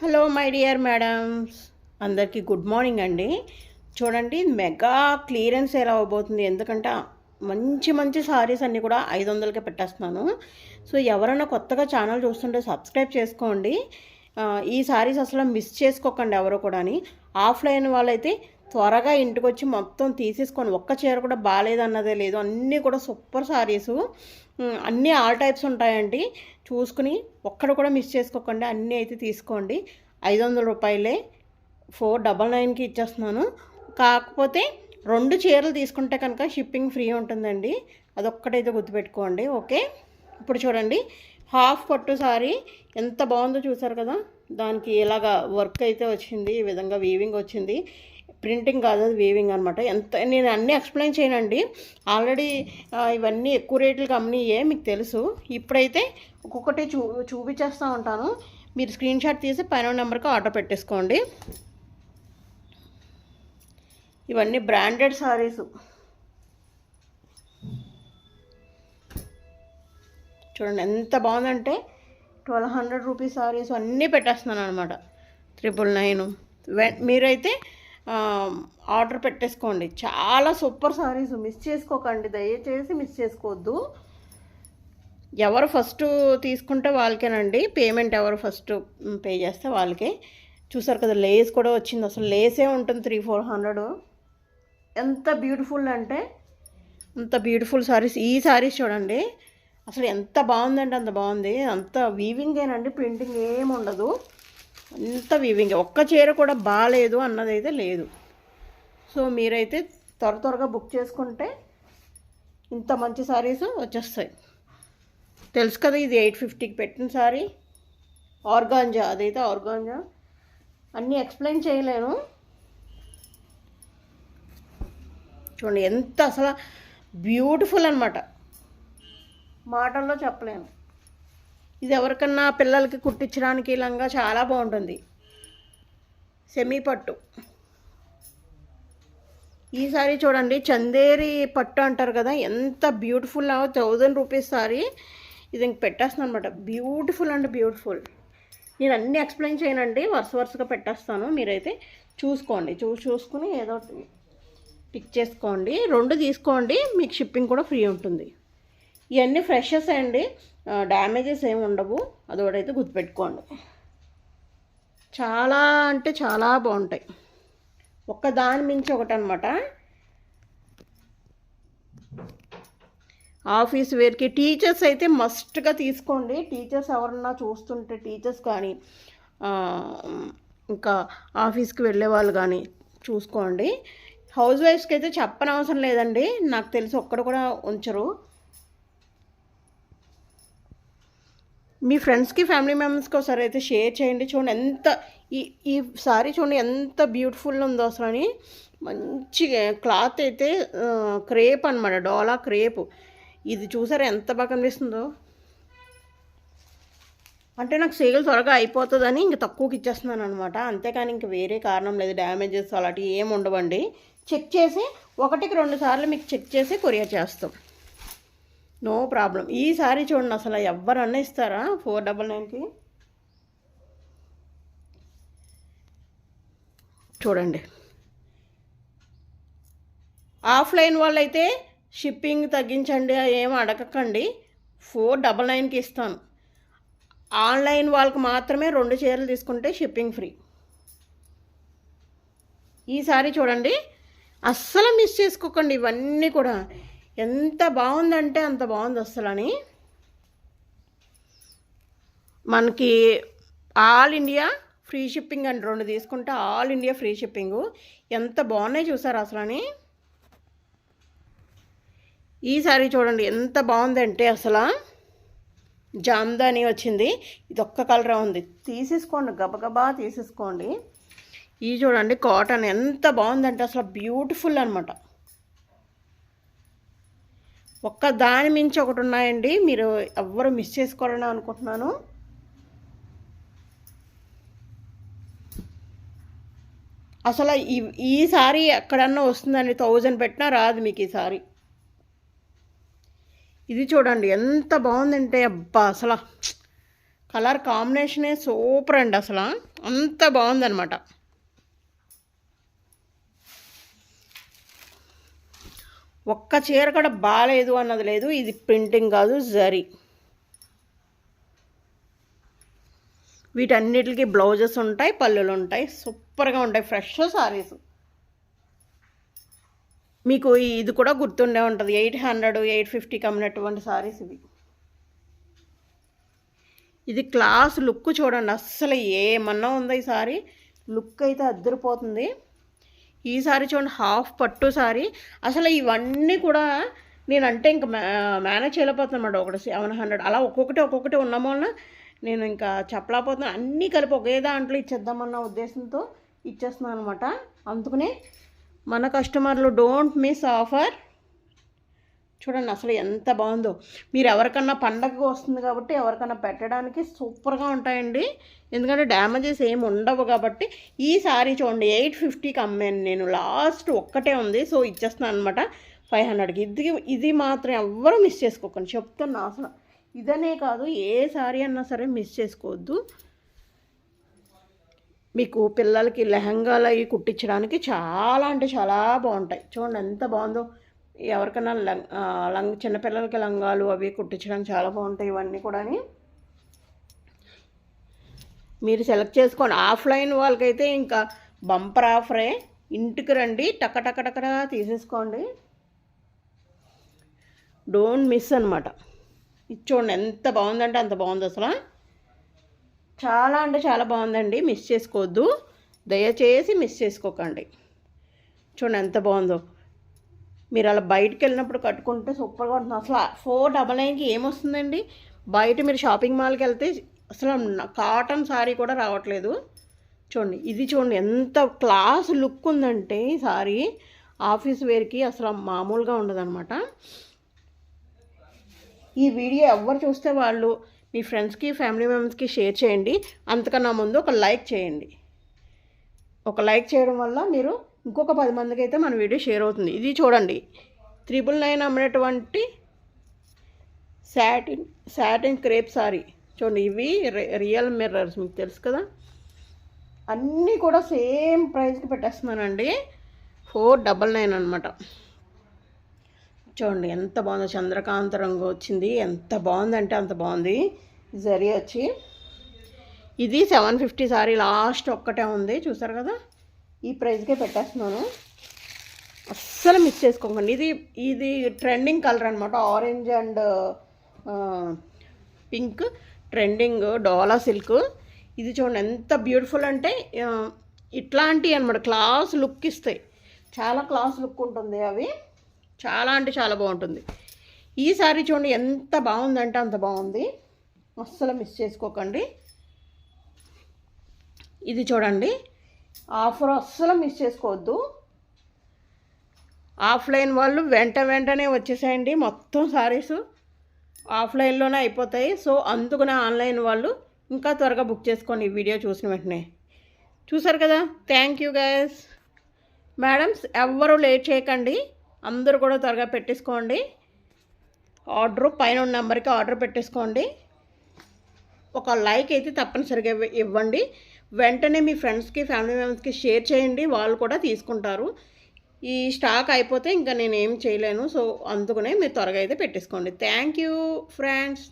Hello my dear madams, అందరికీ good morning అండి. చూడండి, మెగా క్లియరెన్స్ సేల్ అవ్వబోతుంది. ఎందుకంటే మంచి మంచి సారీస్ అన్నీ కూడా 500కే పెట్టేస్తున్నాను. సో ఎవరైనా కొత్తగా ఛానల్ చూస్తుంటే సబ్స్క్రైబ్ చేసుకోండి. ఈ సారీస్ అసలు మిస్ చేసుకోకండి ఎవరు కూడాని. ఆఫ్లైన్ వాళ్ళైతే త్వరగా ఇంటికి వచ్చి మొత్తం తీసేసుకోండి. ఒక్క చీర కూడా బాగాలేదన్నదే లేదు, అన్నీ కూడా సూపర్ సారీసు. అన్నీ ఆల్ టైప్స్ ఉంటాయండి. చూసుకుని ఒక్కడ కూడా మిస్ చేసుకోకండి, అన్నీ అయితే తీసుకోండి. 500 రూపాయలే 499కి ఇచ్చేస్తున్నాను. కాకపోతే 2 చీరలు తీసుకుంటే కనుక షిప్పింగ్ ఫ్రీ ఉంటుందండి. అదొక్కటైతే గుర్తుపెట్టుకోండి. ఓకే, ఇప్పుడు చూడండి, హాఫ్ పట్టు సారీ ఎంత బాగుందో చూసారు కదా. దానికి ఇలాగా వర్క్ అయితే వచ్చింది, ఈ విధంగా వీవింగ్ వచ్చింది. ప్రింటింగ్ కాదు, అది వీవింగ్ అనమాట. నేను అన్నీ ఎక్స్ప్లెయిన్ చేయనండి, ఆల్రెడీ ఇవన్నీ ఎక్కువ రేట్లకు అమ్మియే మీకు తెలుసు. ఇప్పుడైతే ఒక్కొక్కటి చూపించేస్తూ ఉంటాను. మీరు స్క్రీన్ షాట్ తీసి పైన నెంబర్కి ఆర్డర్ పెట్టేసుకోండి. ఇవన్నీ బ్రాండెడ్ సారీసు. చూడండి ఎంత బాగుందంటే 1200 రూపీస్ సారీస్ అన్నీ పెట్టేస్తున్నాను అనమాట. 999. మీరైతే ఆర్డర్ పెట్టేసుకోండి. చాలా సూపర్ సారీస్, మిస్ చేసుకోకండి, దయచేసి మిస్ చేసుకోవద్దు. ఎవరు ఫస్ట్ తీసుకుంటే వాళ్ళకేనండి పేమెంట్, ఎవరు ఫస్ట్ పే చేస్తే వాళ్ళకే. చూసారు కదా, లేస్ కూడా వచ్చింది. అసలు లేసే ఉంటుంది 300-400. ఎంత బ్యూటిఫుల్ అంటే అంత బ్యూటిఫుల్ సారీస్. ఈ సారీస్ చూడండి, అసలు ఎంత బాగుందంటే అంత బాగుంది. అంత వీవింగేనండి, ప్రింటింగ్ ఏమి ఉండదు, అంత వీవింగ్. ఒక్క చీర కూడా బాగాలేదు అన్నదైతే లేదు. సో మీరైతే త్వరగా బుక్ చేసుకుంటే ఇంత మంచి సారీస్ వచ్చేస్తాయి. తెలుసు కదా, ఇది 850కి పెట్టిన సారీ. ఆర్గాంజా, అదైతే ఆర్గాంజా. అన్నీ ఎక్స్ప్లెయిన్ చేయలేను. చూడండి ఎంత అసలు బ్యూటిఫుల్ అనమాట, మాటల్లో చెప్పలేను. ఇది ఎవరికన్నా పిల్లలకి కుట్టించడానికి లంగా చాలా బాగుంటుంది. సెమీ పట్టు. ఈ సారీ చూడండి, చందేరి పట్టు అంటారు కదా, ఎంత బ్యూటిఫుల్. 1000 rupees sorry. ఇది ఇంక పెట్టేస్తాను అనమాట. బ్యూటిఫుల్ అంటే బ్యూటిఫుల్. నేను అన్నీ ఎక్స్ప్లెయిన్ చేయనండి, వరుసగా పెట్టేస్తాను. మీరైతే చూసుకోండి, చూసుకుని ఏదో పిక్ చేసుకోండి. 2 తీసుకోండి, మీకు షిప్పింగ్ కూడా ఫ్రీ ఉంటుంది. ఇవన్నీ ఫ్రెషెస్ అండి, డ్యామేజెస్ ఏమి ఉండవు, అదొకటైతే గుర్తుపెట్టుకోండి. చాలా అంటే చాలా బాగుంటాయి, ఒక్క దాని మించి ఒకటి అనమాట. ఆఫీస్ వేర్కి, టీచర్స్ అయితే మస్ట్గా తీసుకోండి. టీచర్స్ ఎవరన్నా చూస్తుంటే, టీచర్స్ కానీ ఇంకా ఆఫీస్కి వెళ్ళే వాళ్ళు కానీ చూసుకోండి. హౌస్ వైఫ్స్కి అయితే చెప్పనవసరం లేదండి, నాకు తెలిసి ఒక్కడ కూడా ఉంచరు. మీ ఫ్రెండ్స్కి, ఫ్యామిలీ మెంబర్స్కి ఒకసారి అయితే షేర్ చేయండి. చూడండి ఎంత ఈ సారీ చూడండి ఎంత బ్యూటిఫుల్ ఉందో అసలు అని. మంచి క్లాత్ అయితే క్రేప్ అనమాట, డోలా క్రేప్. ఇది చూసారా ఎంత బాగా కనిపిస్తుందో. అంటే నాకు సేల్ త్వరగా అయిపోతుందని ఇంక తక్కువకి ఇచ్చేస్తున్నాను అనమాట, అంతేకాని ఇంక వేరే కారణం లేదు. డ్యామేజెస్ అలాంటివి ఏమి ఉండవండి. చెక్ చేసి 1-2 సార్లు మీకు చెక్ చేసి కొరియర్ చేస్తాం, నో ప్రాబ్లం. ఈ సారీ చూడండి, అసలు ఎవరన్నా ఇస్తారా 499కి? చూడండి, ఆఫ్లైన్ వాళ్ళైతే షిప్పింగ్ తగ్గించండి ఏమో అడగకండి, 499కి ఇస్తాను. ఆన్లైన్ వాళ్ళకి మాత్రమే 2 చీరలు తీసుకుంటే షిప్పింగ్ ఫ్రీ. ఈ సారీ చూడండి, అస్సలు మిస్ చేసుకోకండి. ఇవన్నీ కూడా ఎంత బాగుందంటే అంత బాగుంది అస్సలు అని. మనకి ఆల్ ఇండియా ఫ్రీ షిప్పింగ్ అండి, 2 తీసుకుంటే ఆల్ ఇండియా ఫ్రీ షిప్పింగు. ఎంత బాగున్నాయి చూసారు అసలు అని. ఈ సారీ చూడండి ఎంత బాగుందంటే అసలు జామ్దాని వచ్చింది. ఇది ఒక్క కలర్ ఉంది, తీసేసుకోండి, గబగబా తీసేసుకోండి. ఇది చూడండి కాటన్ ఎంత బాగుందంటే అసలు బ్యూటిఫుల్ అనమాట. ఒక్క దాని మించి ఒకటి ఉన్నాయండి, మీరు ఎవ్వరు మిస్ చేసుకోవాలని అనుకుంటున్నాను. అసలు ఈ సారీ ఎక్కడన్నా వస్తుందండి, 1000 పెట్టినా రాదు మీకు ఈ సారీ. ఇది చూడండి ఎంత బాగుందంటే, అబ్బా అసలు కలర్ కాంబినేషనే సూపర్ అండి. అసలు అంత బాగుందనమాట. ఒక్క చీర కూడా బాగాలేదు అన్నది లేదు. ఇది ప్రింటింగ్ కాదు, జరీ. వీటన్నిటికి బ్లౌజెస్ ఉంటాయి, పళ్ళులు ఉంటాయి. సూపర్గా ఉంటాయి, ఫ్రెష్ సారీస్. మీకు ఇది కూడా గుర్తుండే ఉంటుంది, 800, 850 అమ్మినటువంటి సారీస్ ఇవి. ఇది క్లాస్ లుక్ చూడండి, అస్సలు ఏమన్నా ఉందా ఈ సారీ. లుక్ అయితే అద్దరిపోతుంది. ఈ సారీ చూడండి, హాఫ్ పట్టు సారీ. అసలు ఇవన్నీ కూడా నేనంటే ఇంకా మేనేజ్ చేయలేకపోతున్నాను అన్నమాట. ఒకటి 700 అలా ఒక్కొక్కటి ఉన్నామో నేను ఇంకా చెప్పలేకపోతున్నాను. అన్నీ కలిపి ఒకే దాంట్లో ఇచ్చేద్దామన్న ఉద్దేశంతో ఇచ్చేస్తున్నాను అనమాట. అందుకనే మన కస్టమర్లు డోంట్ మిస్ ఆఫర్. చూడండి అసలు ఎంత బాగుందో. మీరు ఎవరికన్నా పండగకు వస్తుంది కాబట్టి ఎవరికన్నా పెట్టడానికి సూపర్గా ఉంటాయండి. ఎందుకంటే డ్యామేజెస్ ఏమి ఉండవు కాబట్టి. ఈ సారీ చూడండి 850కి అమ్మాను నేను. లాస్ట్ ఒక్కటే ఉంది, సో ఇచ్చేస్తున్నాను అనమాట 500కి. ఇది మాత్రం ఎవ్వరూ మిస్ చేసుకోకండి, చెప్తున్నా. అసలు ఇదనే కాదు, ఏ సారీ అన్నా సరే మిస్ చేసుకోవద్దు. మీకు పిల్లలకి లెహంగాలు అవి కుట్టించడానికి చాలా అంటే చాలా బాగుంటాయి. చూడండి ఎంత బాగుందో. ఎవరికైనా చిన్నపిల్లలకి లంగాలు అవి కుట్టించడానికి చాలా బాగుంటాయి ఇవన్నీ కూడా. మీరు సెలెక్ట్ చేసుకోండి. ఆఫ్లైన్ వాళ్ళకైతే ఇంకా బంపర్ ఆఫరే. ఇంటికి రండి, టక్క తీసేసుకోండి. డోంట్ మిస్ అనమాట. ఇది చూడండి ఎంత బాగుందంటే అంత బాగుంది. అసలు చాలా అంటే చాలా బాగుందండి, మిస్ చేసుకోవద్దు, దయచేసి మిస్ చేసుకోకండి. చూడండి ఎంత బాగుందో. మీరు అలా బయటికి వెళ్ళినప్పుడు కట్టుకుంటే సూపర్గా ఉంటుంది. అసలు 499కి ఏమొస్తుందండి? బయట మీరు షాపింగ్ మాల్కి వెళ్తే అసలు కాటన్ సారీ కూడా రావట్లేదు. చూడండి ఇది చూడండి ఎంత క్లాస్ లుక్ ఉందంటే ఈ సారీ. ఆఫీస్ వేర్కి అసలు మామూలుగా ఉండదన్నమాట. ఈ వీడియో ఎవరు చూస్తే వాళ్ళు మీ ఫ్రెండ్స్కి, ఫ్యామిలీ మెంబర్స్కి షేర్ చేయండి. అంతకన్నా ముందు ఒక లైక్ చేయండి. ఒక లైక్ చేయడం వల్ల మీరు ఇంకొక 10 మందికి అయితే మన వీడియో షేర్ అవుతుంది. ఇది చూడండి 999 అమ్మినటువంటి సాటిన్ క్రేప్ సారీ. చూడండి ఇవి రియల్ మిర్రర్స్, మీకు తెలుసు కదా. అన్నీ కూడా సేమ్ ప్రైస్కి పెట్టేస్తున్నానండి, 499 అనమాట. చూడండి ఎంత బాగుందో. చంద్రకాంత రంగు వచ్చింది, ఎంత బాగుందంటే అంత బాగుంది. జరీ వచ్చి ఇది 750 సారీ. లాస్ట్ ఒక్కటే ఉంది, చూసారు కదా. ఈ ప్రైస్కే పెట్టేస్తున్నాను, అస్సలు మిస్ చేసుకోకండి. ఇది ట్రెండింగ్ కలర్ అనమాట. Orange and pink trending dola silk. ఇది చూడండి ఎంత బ్యూటిఫుల్ అంటే ఇట్లాంటివి అనమాట. క్లాస్ లుక్ ఇస్తాయి, చాలా క్లాస్ లుక్ ఉంటుంది. అవి చాలా అంటే చాలా బాగుంటుంది. ఈ సారీ చూడండి ఎంత బాగుందంటే అంత బాగుంది, అస్సలు మిస్ చేసుకోకండి. ఇది చూడండి ఆఫర్, అస్సలు మిస్ చేసుకోవద్దు. ఆఫ్లైన్ వాళ్ళు వెంటనే వచ్చేసేయండి. మొత్తం సారీస్ ఆఫ్లైన్లోనే అయిపోతాయి. సో అందుకనే ఆన్లైన్ వాళ్ళు ఇంకా త్వరగా బుక్ చేసుకోండి ఈ వీడియో చూసిన వెంటనే. చూసారు కదా. Thank you guys. మేడమ్స్ ఎవ్వరూ లేట్ చేయకండి, అందరూ కూడా త్వరగా పెట్టేసుకోండి. ఆర్డర్ పైన ఉన్న నెంబర్కి ఆర్డర్ పెట్టేసుకోండి. ఒక లైక్ అయితే తప్పనిసరిగా ఇవ్వండి. వెంటనే మీ ఫ్రెండ్స్కి, ఫ్యామిలీ మెంబర్స్కి షేర్ చేయండి, వాళ్ళు కూడా తీసుకుంటారు. ఈ స్టాక్ అయిపోతే ఇంకా నేను ఏం చేయలేను. సో అందుకనే మీరు త్వరగా అయితే పెట్టేసుకోండి. Thank you friends.